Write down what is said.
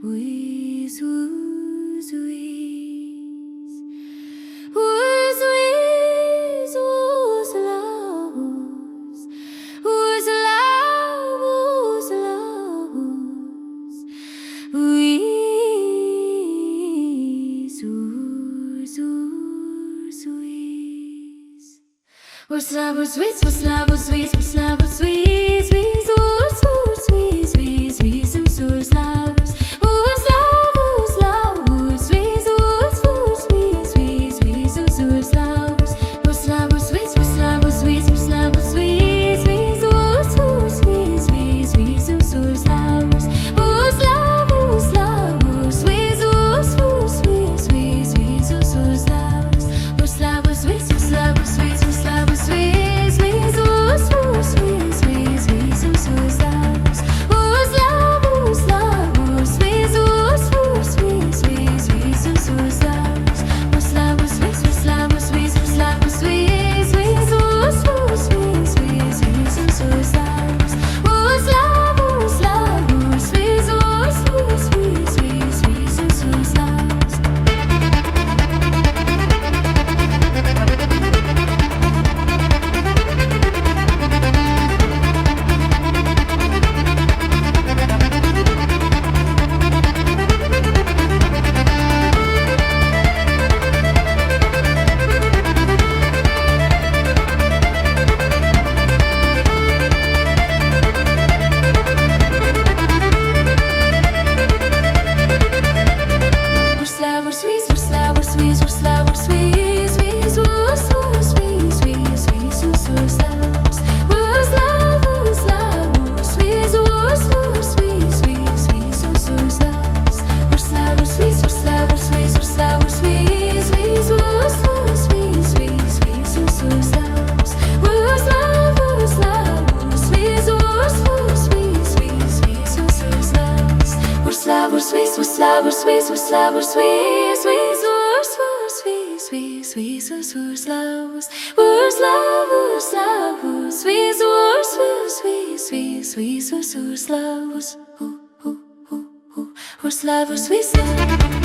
Whiz, whooz, whiz. Whooz, whiz, whooz, la, whooz. Whooz, la, whooz, la, whooz. Whiz, whooz, whooz, whiz. Whooz, la, whooz, whiz, whooz, la, whooz, whiz, whooz, la, whooz, whiz, whiz, whooz, whooz, whiz, whiz, whiz, whooz, la, whooz. Whooz, la, whooz, la, whooz, whiz, whooz, whooz, whiz, whiz, whiz, whooz, la, whooz. Whooz, la, whooz, whiz, whooz, la, whooz, whiz, whooz, la, whooz, whiz, whiz, whooz, whooz, whiz, whiz, whiz, whooz, la, whooz. Whooz, la, whooz, la, whooz, whiz, whooz, whooz, whiz, whiz, whiz, whooz, la, whooz. Whooz, la, whooz, whiz, whooz, la, whooz, whiz, whooz, la, whooz, whiz, whiz, whooz, whooz, whiz, whiz, whiz, whooz, la, whooz. Whooz, la, whooz, la, whooz, whiz, whooz, whooz, whiz, whiz, whiz, whooz, la, whooz. Whooz, la, whooz, whiz, whooz, la, whooz, whiz, whooz, la, whooz, whiz, whiz, whooz, whooz, whiz, whiz, whiz, whooz, la, whooz. Whooz, la, whooz, la, whooz, whiz, whooz, whooz, whiz, whiz, whiz, whooz, la, whooz. Whooz, la, whooz, whiz, whooz, la, whooz, whiz, whooz, la, whooz, whiz, whiz, whooz, whooz, whiz, whiz, whiz, whooz, la, whooz. Whooz, la, whooz, la, whooz, whiz, whooz, whooz, whiz, whiz, whiz, whooz, la, whooz. Whooz, la, whooz, whiz, whooz, la, whooz, whiz, whooz, la, whooz, whiz, whiz, whooz, whooz, whiz, whiz, whiz, whooz, la, whooz. Whooz, la, whooz, la, whooz, whiz, whooz, whooz, whiz, whiz, whiz, whooz, la, whooz. Whooz, la, whooz, whiz, whooz, la, whooz, whiz, whooz, la, whooz, whiz, whiz, whooz, whooz, whiz, whiz, whiz, whooz, la, whooz. Whooz, la, whooz, la, whooz, whiz, whooz, whooz, whiz, whiz, whiz, whooz, la, whooz. Whooz, la, whooz, whiz, la.